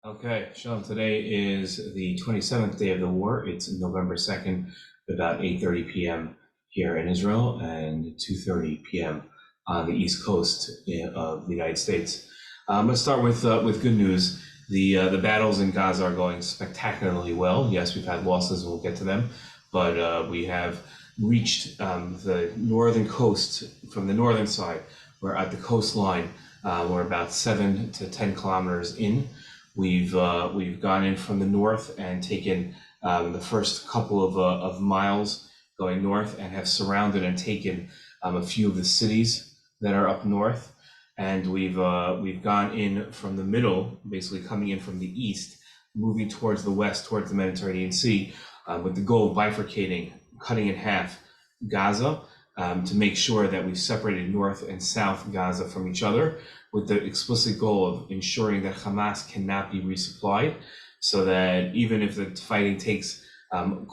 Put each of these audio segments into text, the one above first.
Okay, Shalom. Today is the 27th day of the war. It's November 2nd, about 8:30 p.m. here in Israel and 2:30 p.m. on the East Coast of the United States. Let's start with good news. The battles in Gaza are going spectacularly well. Yes, we've had losses, and we'll get to them, but we have reached the northern coast from the northern side. We're at the coastline. We're about 7 to 10 kilometers in. We've gone in from the north and taken the first couple of miles going north and have surrounded and taken a few of the cities that are up north. And we've gone in from the middle, basically coming in from the east, moving towards the west, towards the Mediterranean Sea, with the goal of bifurcating, cutting in half Gaza, to make sure that we've separated North and South Gaza from each other, with the explicit goal of ensuring that Hamas cannot be resupplied, so that even if the fighting takes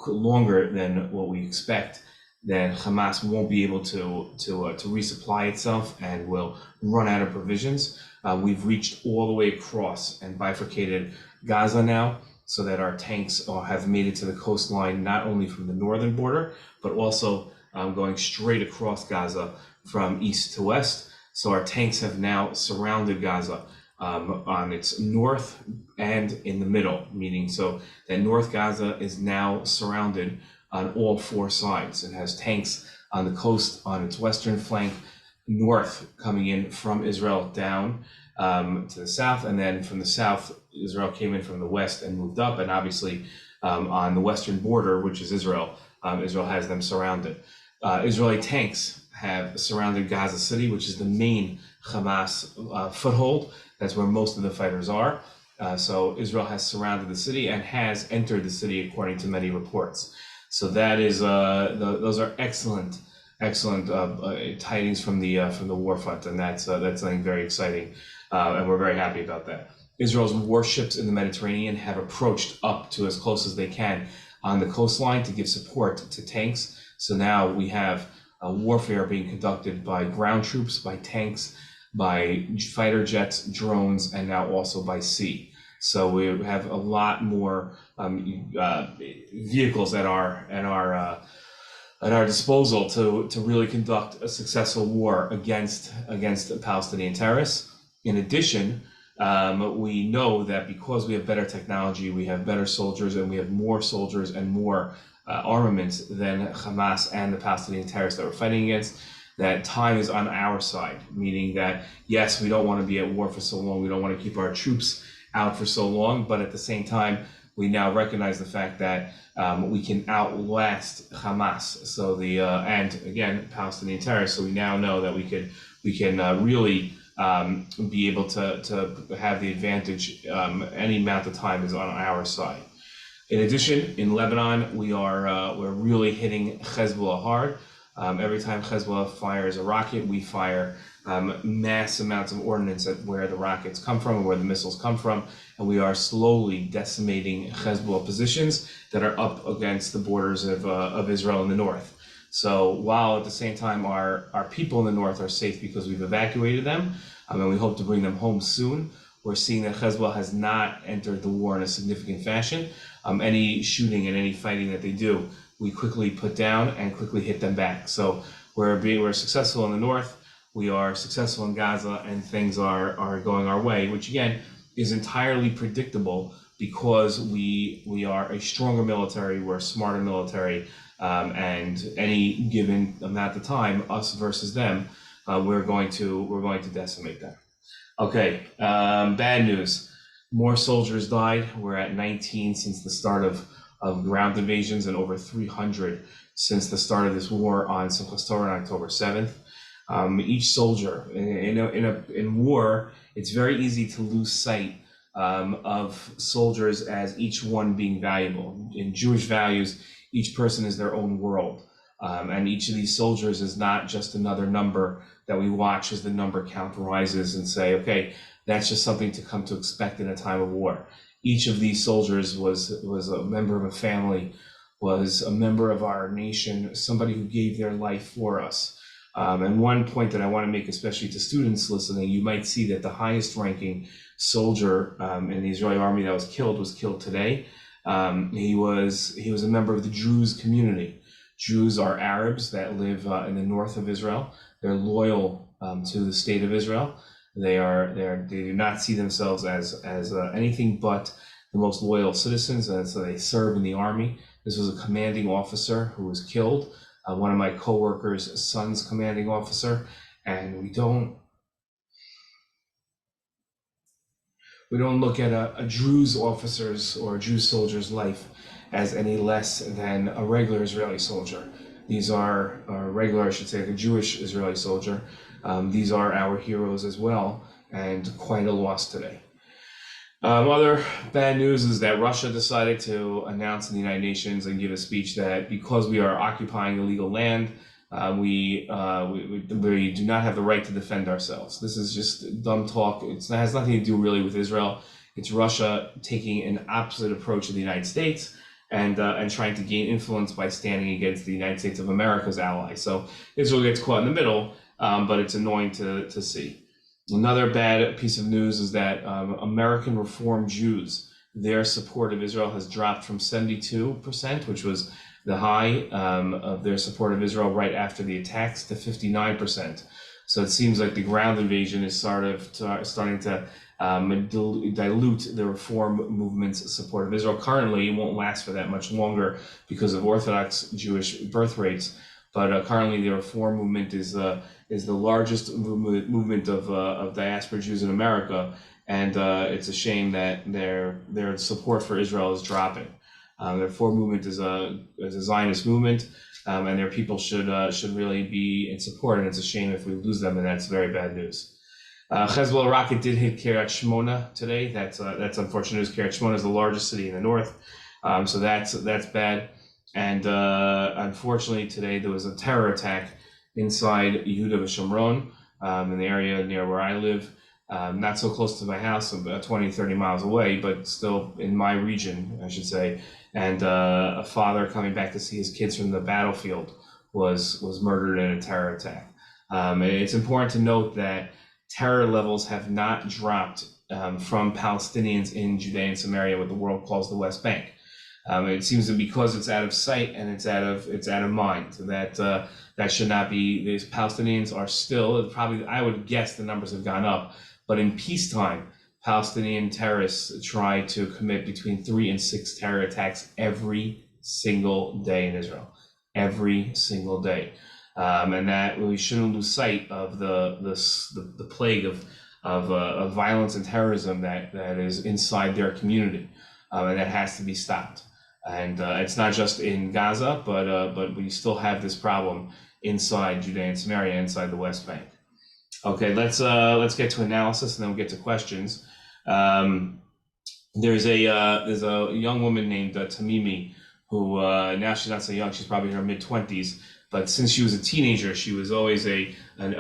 longer than what we expect, then Hamas won't be able to resupply itself and will run out of provisions. We've reached all the way across and bifurcated Gaza now, so that our tanks have made it to the coastline, not only from the northern border, but also going straight across Gaza from east to west. So our tanks have now surrounded Gaza on its north and in the middle, meaning so that North Gaza is now surrounded on all four sides. It has tanks on the coast on its western flank, north coming in from Israel down to the south, and then from the south, Israel came in from the west and moved up, and obviously on the western border, which is Israel, Israel has them surrounded. Israeli tanks have surrounded Gaza City, which is the main Hamas foothold. That's where most of the fighters are. So Israel has surrounded the city and has entered the city, according to many reports. So that is those are excellent tidings from the war front, and that's something very exciting, and we're very happy about that. Israel's warships in the Mediterranean have approached up to as close as they can on the coastline to give support to tanks. So now we have warfare being conducted by ground troops, by tanks, by fighter jets, drones, and now also by sea. So we have a lot more vehicles at our disposal to really conduct a successful war against Palestinian terrorists. In addition, we know that because we have better technology, we have better soldiers, and we have more soldiers and more armaments than Hamas and the Palestinian terrorists that we're fighting against, that time is on our side, meaning that, yes, we don't want to be at war for so long, we don't want to keep our troops out for so long, but at the same time, we now recognize the fact that we can outlast Hamas, and again, Palestinian terrorists, so we now know that we can really be able to have the advantage. Any amount of time is on our side. In addition, in Lebanon, we're really hitting Hezbollah hard. Every time Hezbollah fires a rocket, we fire mass amounts of ordnance at where the rockets come from and where the missiles come from, and we are slowly decimating Hezbollah positions that are up against the borders of Israel in the north. So while at the same time our people in the north are safe because we've evacuated them, and we hope to bring them home soon, we're seeing that Hezbollah has not entered the war in a significant fashion. Any shooting and any fighting that they do, we quickly put down and quickly hit them back. So we're successful in the north, we are successful in Gaza, and things are going our way, which again is entirely predictable because we are a stronger military, we're a smarter military, and any given amount of time, us versus them, we're going to decimate them. Okay, bad news. More soldiers died. We're at 19 since the start of ground invasions, and over 300 since the start of this war on Simchas Torah on October 7th. Each soldier in war, it's very easy to lose sight of soldiers as each one being valuable. In Jewish values, each person is their own world, and each of these soldiers is not just another number that we watch as the number count rises and say, okay, that's just something to come to expect in a time of war. Each of these soldiers was a member of a family, was a member of our nation, somebody who gave their life for us. And one point that I want to make, especially to students listening, you might see that the highest ranking soldier in the Israeli army that was killed today. He was a member of the Druze community. Jews are Arabs that live in the north of Israel. They're loyal to the state of Israel. They do not see themselves as anything but the most loyal citizens, and so they serve in the army. This was a commanding officer who was killed, one of my coworkers' son's commanding officer, and we don't look at a Druze officer's or a Jew soldier's life as any less than a regular Israeli soldier. These are regular, I should say, a Jewish Israeli soldier. These are our heroes as well, and quite a loss today. Other bad news is that Russia decided to announce in the United Nations and give a speech that because we are occupying illegal land, we do not have the right to defend ourselves. This is just dumb talk. It has nothing to do really with Israel. It's Russia taking an opposite approach to the United States and trying to gain influence by standing against the United States of America's ally. So Israel gets caught in the middle, but it's annoying to see. Another bad piece of news is that American Reform Jews, their support of Israel has dropped from 72%, which was the high of their support of Israel right after the attacks, to 59%. So it seems like the ground invasion is starting to dilute the reform movement's support of Israel. Currently, it won't last for that much longer because of Orthodox Jewish birth rates. But currently, the reform movement is the largest movement of diaspora Jews in America, and it's a shame that their support for Israel is dropping. The reform movement is a Zionist movement, and their people should really be in support. And it's a shame if we lose them, and that's very bad news. Hezbollah rocket did hit Kiryat Shmona today. That's unfortunate news. Kiryat Shmona is the largest city in the north, so that's bad. And unfortunately, today there was a terror attack inside Yehuda v'Shomron, in the area near where I live, not so close to my house, about 20, 30 miles away, but still in my region, I should say. And a father coming back to see his kids from the battlefield was murdered in a terror attack. It's important to note that terror levels have not dropped from Palestinians in Judea and Samaria, what the world calls the West Bank. It seems that because it's out of sight and it's out of mind, so that should not be. These Palestinians are still probably, I would guess the numbers have gone up, but in peacetime, Palestinian terrorists try to commit between 3 and 6 terror attacks every single day in Israel, every single day, and that we shouldn't lose sight of the plague of violence and terrorism that is inside their community, and that has to be stopped. And it's not just in Gaza, but we still have this problem inside Judea and Samaria, inside the West Bank. Okay, let's get to analysis, and then we'll get to questions. There's a young woman named Tamimi who now she's not so young; she's probably in her mid-20s. But since she was a teenager, she was always a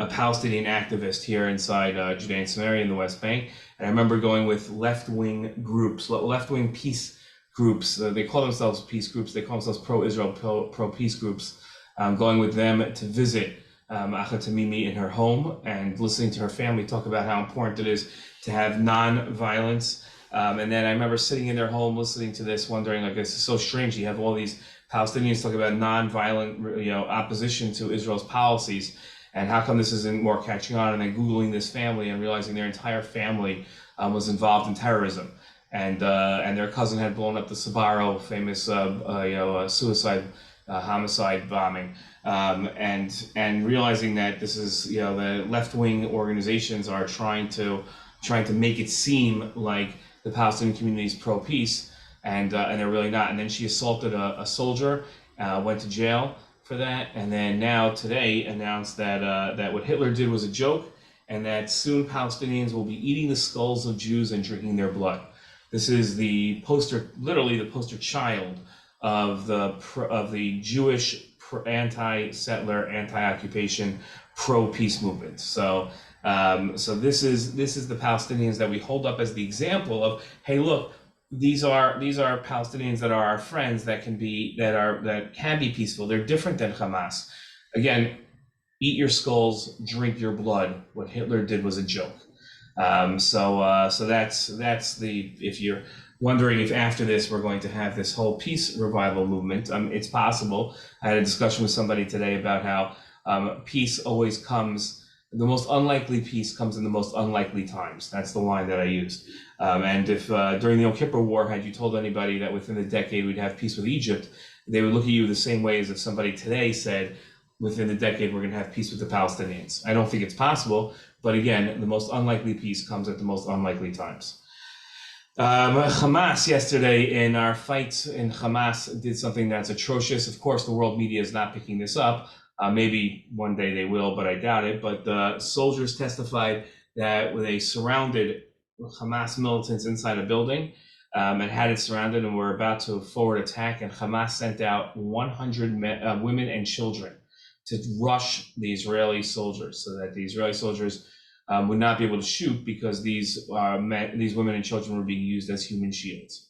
Palestinian activist here inside Judea and Samaria in the West Bank. And I remember going with left-wing groups, left-wing peace groups. They call themselves peace groups. They call themselves pro-Israel, pro-peace groups. Going with them to visit Akha Tamimi in her home and listening to her family talk about how important it is to have non-violence. And then I remember sitting in their home listening to this, wondering, like, this is so strange. You have all these Palestinians talk about non-violent, opposition to Israel's policies, and how come this isn't more catching on? And then Googling this family and realizing their entire family was involved in terrorism. And their cousin had blown up the Sbarro famous suicide homicide bombing, and realizing that this is the left-wing organizations are trying to make it seem like the Palestinian community is pro-peace, and they're really not. And then she assaulted a soldier, went to jail for that, and then now today announced that what Hitler did was a joke, and that soon Palestinians will be eating the skulls of Jews and drinking their blood. This is literally the poster child of the Jewish anti-settler, anti-occupation, pro-peace movement. So this is the Palestinians that we hold up as the example of, hey, look, these are Palestinians that are our friends that can be peaceful. They're different than Hamas. Again, eat your skulls, drink your blood. What Hitler did was a joke. So that's the, if you're wondering if after this we're going to have this whole peace revival movement, it's possible. I had a discussion with somebody today about how peace always comes, the most unlikely peace comes in the most unlikely times. That's the line that I used. And if during the Yom Kippur War, had you told anybody that within a decade we'd have peace with Egypt, they would look at you the same way as if somebody today said, within the decade, we're going to have peace with the Palestinians. I don't think it's possible, but again, the most unlikely peace comes at the most unlikely times. Hamas yesterday, in our fight in Hamas, did something that's atrocious. Of course, the world media is not picking this up. Maybe one day they will, but I doubt it. But the soldiers testified that they surrounded Hamas militants inside a building and had it surrounded, and were about to forward attack. And Hamas sent out 100 women and children to rush the Israeli soldiers, so that the Israeli soldiers would not be able to shoot, because these women and children were being used as human shields.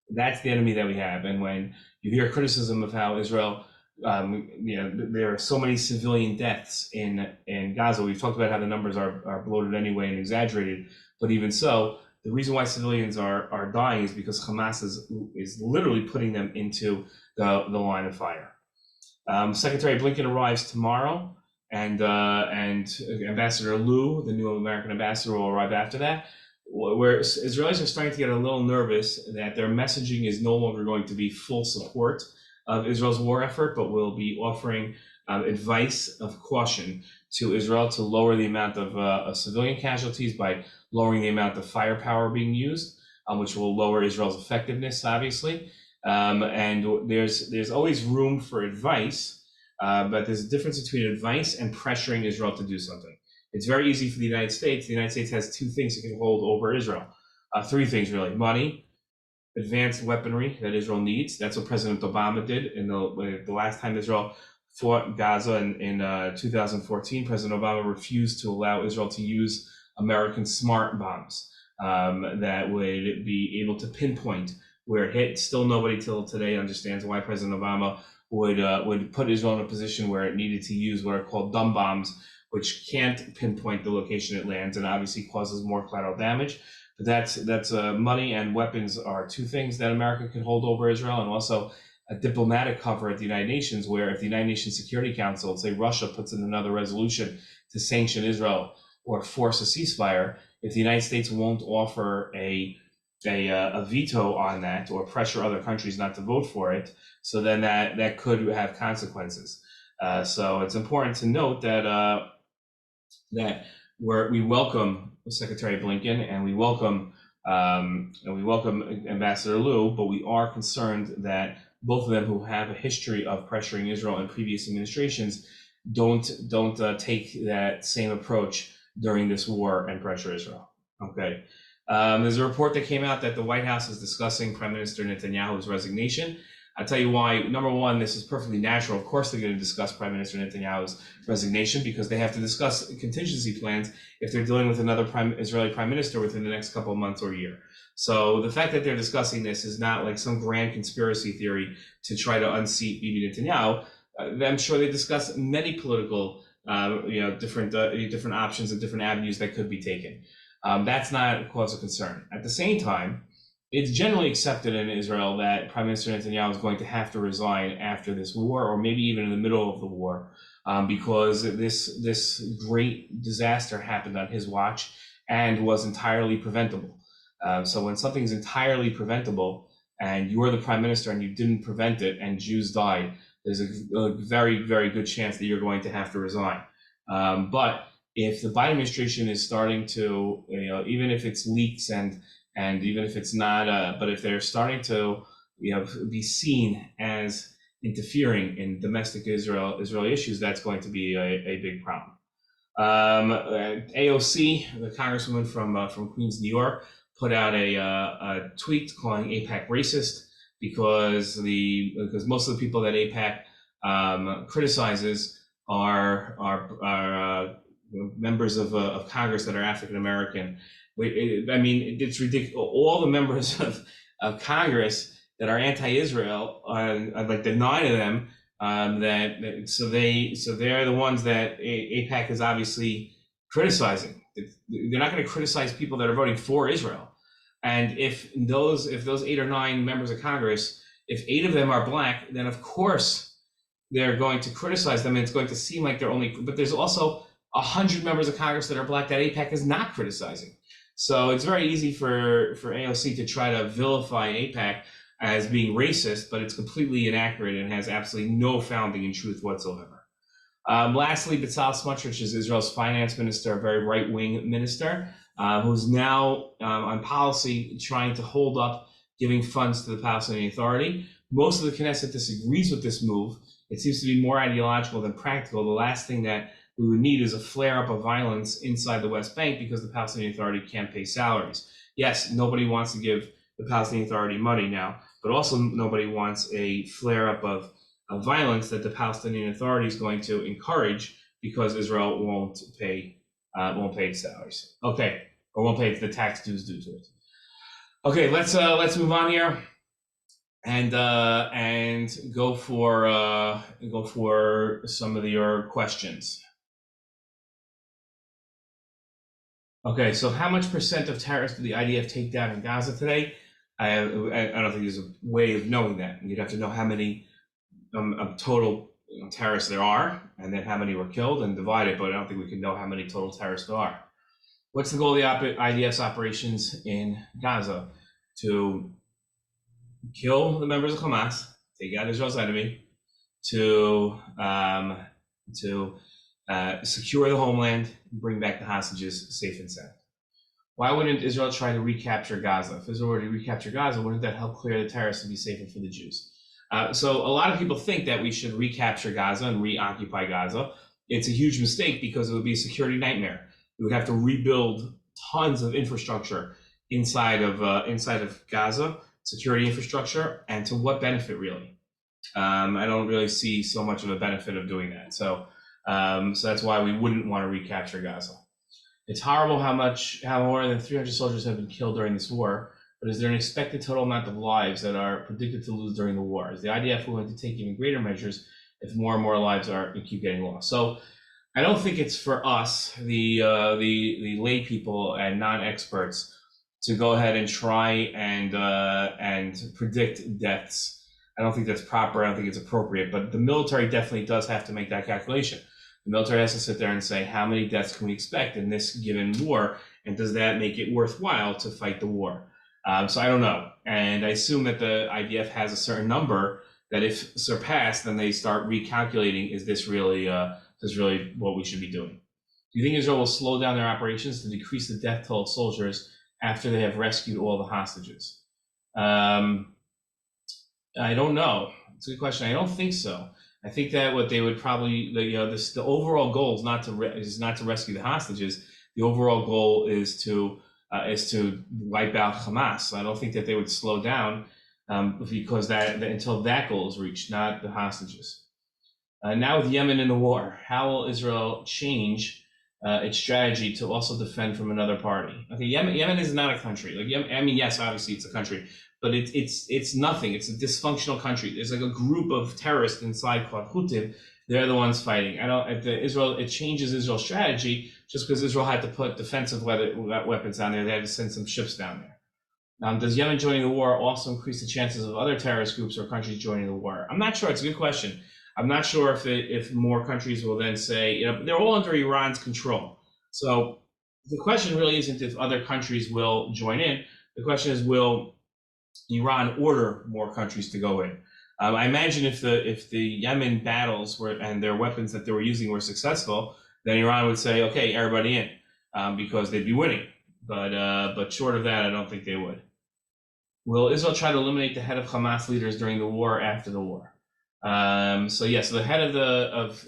That's the enemy that we have. And when you hear criticism of how Israel, there are so many civilian deaths in Gaza. We've talked about how the numbers are bloated anyway and exaggerated, but even so, the reason why civilians are dying is because Hamas is literally putting them into the line of fire. Secretary Blinken arrives tomorrow, and Ambassador Liu, the new American ambassador, will arrive after that. Where Israelis are starting to get a little nervous that their messaging is no longer going to be full support of Israel's war effort, but will be offering advice of caution to Israel to lower the amount of civilian casualties by lowering the amount of firepower being used, which will lower Israel's effectiveness, obviously. And there's always room for advice, but there's a difference between advice and pressuring Israel to do something. It's very easy for the United States. The United States has two things it can hold over Israel. Three things, really: money, advanced weaponry that Israel needs. That's what President Obama did in the last time Israel fought Gaza in 2014. President Obama refused to allow Israel to use American smart bombs that would be able to pinpoint where it hit. Still nobody till today understands why President Obama would put Israel in a position where it needed to use what are called dumb bombs, which can't pinpoint the location it lands and obviously causes more collateral damage. But that's money and weapons are two things that America can hold over Israel, and also a diplomatic cover at the United Nations, where if the United Nations Security Council, say Russia, puts in another resolution to sanction Israel or force a ceasefire, if the United States won't offer a veto on that or pressure other countries not to vote for it, so then that could have consequences. So it's important to note that we welcome Secretary Blinken and we welcome Ambassador Liu, but we are concerned that both of them, who have a history of pressuring Israel in previous administrations, don't take that same approach during this war and pressure Israel. Okay. There's a report that came out that the White House is discussing Prime Minister Netanyahu's resignation. I'll tell you why. Number one, this is perfectly natural. Of course, they're going to discuss Prime Minister Netanyahu's resignation, because they have to discuss contingency plans if they're dealing with another Israeli prime minister within the next couple of months or year. So the fact that they're discussing this is not like some grand conspiracy theory to try to unseat Bibi Netanyahu. I'm sure they discuss many political, different options and different avenues that could be taken. That's not a cause of concern. At the same time, it's generally accepted in Israel that Prime Minister Netanyahu is going to have to resign after this war, or maybe even in the middle of the war, because this great disaster happened on his watch and was entirely preventable. So when something's entirely preventable and you're the prime minister and you didn't prevent it and Jews died, there's a very, very good chance that you're going to have to resign. But if the Biden administration is starting to, even if it's leaks and even if it's not, but if they're starting to, be seen as interfering in domestic Israeli issues, that's going to be a big problem. AOC, the congresswoman from Queens, New York, put out a tweet calling AIPAC racist because most of the people that AIPAC criticizes are members of Congress that are African American. I mean, it's ridiculous. All the members of Congress that are anti-Israel, like the 9 of them, So they're the ones that AIPAC is obviously criticizing. They're not going to criticize people that are voting for Israel. And if those 8 or 9 members of Congress, if 8 of them are black, then of course they're going to criticize them, and it's going to seem like they're only. But there's also 100 members of Congress that are black that AIPAC is not criticizing. So it's very easy for AOC to try to vilify AIPAC as being racist, but it's completely inaccurate and has absolutely no founding in truth whatsoever. Lastly, Bezalel Smotrich is Israel's finance minister, a very right-wing minister, who's now on policy trying to hold up giving funds to the Palestinian Authority. Most of the Knesset disagrees with this move. It seems to be more ideological than practical. The last thing that we would need is a flare-up of violence inside the West Bank because the Palestinian Authority can't pay salaries. Yes, nobody wants to give the Palestinian Authority money now, but also nobody wants a flare-up of violence that the Palestinian Authority is going to encourage because Israel won't pay its salaries. Okay, or won't pay the tax dues due to it. Okay, let's move on here and go for some of your questions. Okay, so how much % of terrorists did the IDF take down in Gaza today? I don't think there's a way of knowing that. You'd have to know how many total terrorists there are, and then how many were killed and divide it, but I don't think we can know how many total terrorists there are. What's the goal of the IDF's operations in Gaza? To kill the members of Hamas, take out Israel's enemy, to secure the homeland, bring back the hostages safe and sound. Why wouldn't Israel try to recapture Gaza? If Israel were to recapture Gaza, wouldn't that help clear the terrorists and be safer for the Jews? So a lot of people think that we should recapture Gaza and reoccupy Gaza. It's a huge mistake because it would be a security nightmare. We would have to rebuild tons of infrastructure inside of Gaza, security infrastructure, and to what benefit really? I don't really see so much of a benefit of doing that. So that's why we wouldn't want to recapture Gaza. It's horrible how more than 300 soldiers have been killed during this war, but is there an expected total amount of lives that are predicted to lose during the war? Is the IDF willing to take even greater measures if more and more lives keep getting lost? So I don't think it's for us, the lay people and non-experts, to go ahead and try and predict deaths. I don't think that's proper. I don't think it's appropriate. But the military definitely does have to make that calculation. The military has to sit there and say, how many deaths can we expect in this given war? And does that make it worthwhile to fight the war? So I don't know. And I assume that the IDF has a certain number that if surpassed, then they start recalculating, is this really what we should be doing? Do you think Israel will slow down their operations to decrease the death toll of soldiers after they have rescued all the hostages? I don't know. It's a good question. I don't think so. I think that what they would probably, the overall goal is not to rescue the hostages. The overall goal is to wipe out Hamas. I don't think that they would slow down because until that goal is reached, not the hostages. Now with Yemen in the war, how will Israel change its strategy to also defend from another party? Okay, Yemen is not a country. Yes, obviously it's a country, but it's nothing. It's a dysfunctional country. There's like a group of terrorists inside called Houthis. They're the ones fighting. It changes Israel's strategy just because Israel had to put defensive weapons down there. They had to send some ships down there. Does Yemen joining the war also increase the chances of other terrorist groups or countries joining the war? I'm not sure. It's a good question. I'm not sure if more countries will then say, they're all under Iran's control. So the question really isn't if other countries will join in. The question is, will Iran order more countries to go in? I imagine if the Yemen battles and their weapons that they were using were successful, then Iran would say, okay, everybody in, because they'd be winning. But short of that, I don't think they would. Will Israel try to eliminate the head of Hamas leaders during the war or after the war? So the head of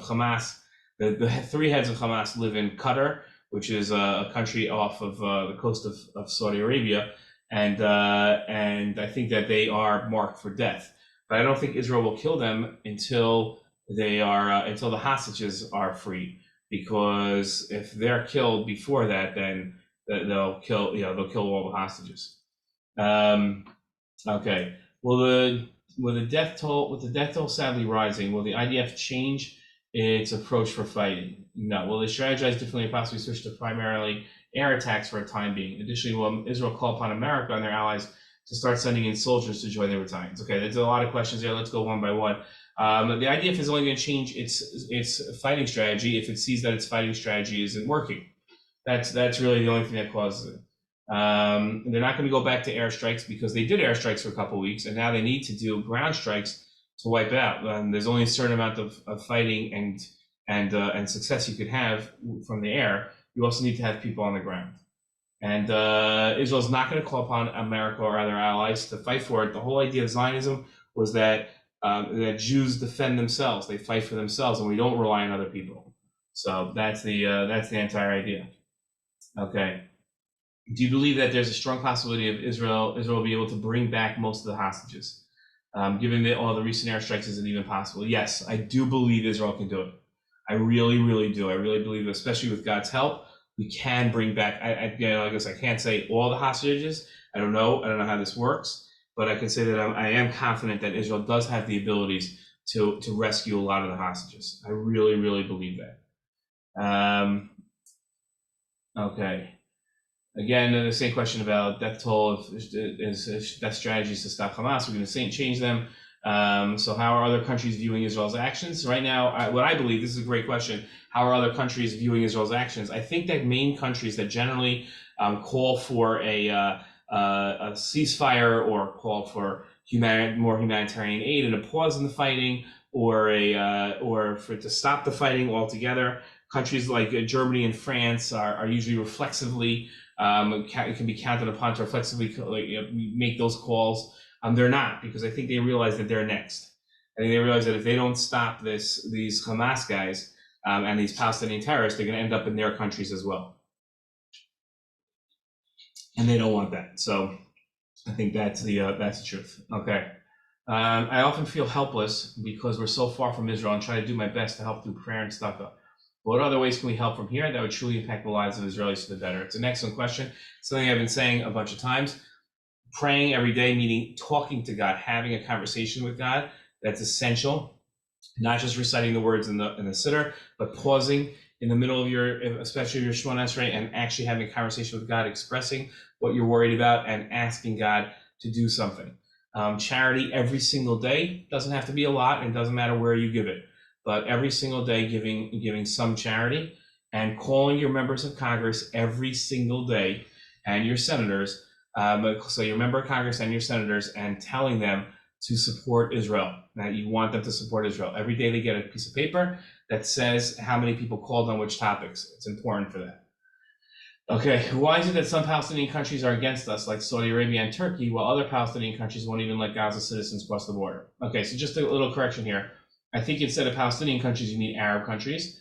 Hamas, the 3 heads of Hamas live in Qatar, which is a country off of the coast of Saudi Arabia, and I think that they are marked for death. But I don't think Israel will kill them until the hostages are free, because if they're killed before that, then they'll kill all the hostages. Okay. Will the with the death toll sadly rising, will the IDF change its approach for fighting? No. Will they strategize differently and possibly switch to primarily air attacks for a time being? Additionally, will Israel call upon America and their allies to start sending in soldiers to join their battalions? Okay, there's a lot of questions there. Let's go one by one. The IDF is only going to change its fighting strategy if it sees that its fighting strategy isn't working. That's really the only thing that causes it. They're not going to go back to airstrikes because they did airstrikes for a couple of weeks, and now they need to do ground strikes to wipe it out. There's only a certain amount of fighting and success you could have from the air. You also need to have people on the ground. And Israel's not going to call upon America or other allies to fight for it. The whole idea of Zionism was that Jews defend themselves; they fight for themselves, and we don't rely on other people. So that's the entire idea. Okay. Do you believe that there's a strong possibility of Israel will be able to bring back most of the hostages? Given that all the recent airstrikes, is it even possible? Yes, I do believe Israel can do it. I really, really do. I really believe, especially with God's help, we can bring back. I guess I can't say all the hostages. I don't know how this works, but I can say that I am confident that Israel does have the abilities to rescue a lot of the hostages. I really, really believe that. Okay. Again, the same question about death toll, is death strategies to stop Hamas. We're going to change them. So how are other countries viewing Israel's actions? Right now, what I believe, this is a great question, how are other countries viewing Israel's actions? I think that main countries that generally call for a ceasefire or call for more humanitarian aid and a pause in the fighting or for it to stop the fighting altogether, countries like Germany and France are usually reflexively it can be counted upon to reflexively make those calls. They're not, because I think they realize that they're next. I think they realize that if they don't stop these Hamas guys and these Palestinian terrorists, they're going to end up in their countries as well. And they don't want that. So I think that's the truth. Okay. I often feel helpless because we're so far from Israel and try to do my best to help through prayer and stuff. What other ways can we help from here that would truly impact the lives of Israelis for the better? It's an excellent question. Something I've been saying a bunch of times. Praying every day, meaning talking to God, having a conversation with God, that's essential. Not just reciting the words in the siddur, but pausing in the middle of especially your Shemona Esrei, and actually having a conversation with God, expressing what you're worried about and asking God to do something. Charity every single day, doesn't have to be a lot, and doesn't matter where you give it. But every single day giving some charity, and calling your members of Congress every single day and your senators, so your member of Congress and your senators, and telling them to support Israel, that you want them to support Israel. Every day they get a piece of paper that says how many people called on which topics. It's important for that. Okay, why is it that some Palestinian countries are against us, like Saudi Arabia and Turkey, while other Palestinian countries won't even let Gaza citizens cross the border? Okay, so just a little correction here. I think instead of Palestinian countries, you need Arab countries.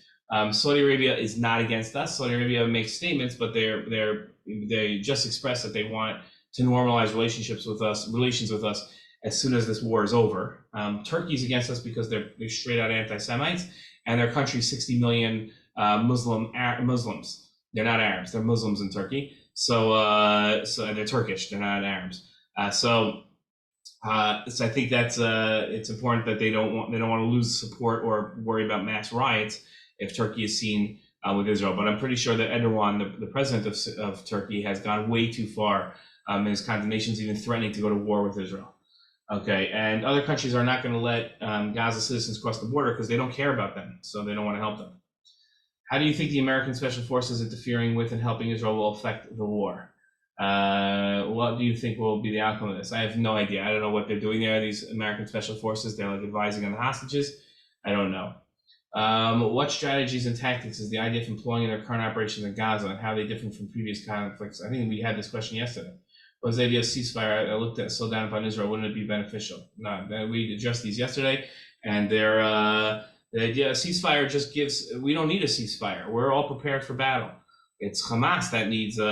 Saudi Arabia is not against us. Saudi Arabia makes statements, but they just express that they want to normalize relations with us as soon as this war is over. Turkey's against us because they're straight out anti-Semites, and their country's 60 million Muslims. They're not Arabs. They're Muslims in Turkey. So they're Turkish. They're not Arabs. So I think that's it's important that they don't want to lose support or worry about mass riots if Turkey is seen with Israel. But I'm pretty sure that Erdogan, the president of Turkey, has gone way too far in his condemnations, even threatening to go to war with Israel. Okay, and other countries are not going to let Gaza citizens cross the border because they don't care about them, so they don't want to help them. How do you think the American Special Forces interfering with and helping Israel will affect the war? What do you think will be the outcome of this? I have no idea. I don't know what they're doing there. These American Special Forces, they're like advising on the hostages. I don't know. What strategies and tactics is the IDF employing in their current operations in Gaza, and how are they different from previous conflicts? I think we had this question yesterday. Was the idea of ceasefire, I looked at, slow down upon Israel, wouldn't it be beneficial? No, we addressed these yesterday, and the idea of ceasefire just we don't need a ceasefire. We're all prepared for battle. It's Hamas that needs the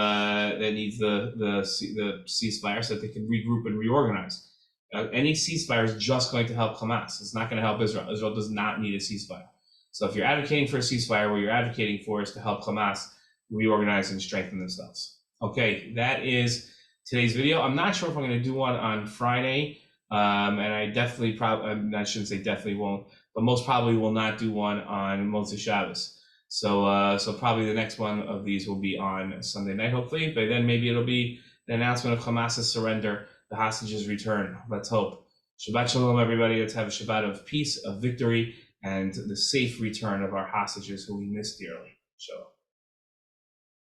ceasefire so that they can regroup and reorganize. Any ceasefire is just going to help Hamas. It's not going to help Israel. Israel does not need a ceasefire. So if you're advocating for a ceasefire, what you're advocating for is to help Hamas reorganize and strengthen themselves. Okay, that is today's video. I'm not sure if I'm going to do one on Friday And I definitely I shouldn't say definitely won't, but most probably will not do one on Motzei Shabbos. So probably the next one of these will be on Sunday night, hopefully. But then maybe it'll be the announcement of Hamas's surrender, the hostages' return. Let's hope. Shabbat Shalom, everybody. Let's have a Shabbat of peace, of victory, and the safe return of our hostages who we miss dearly. Shalom.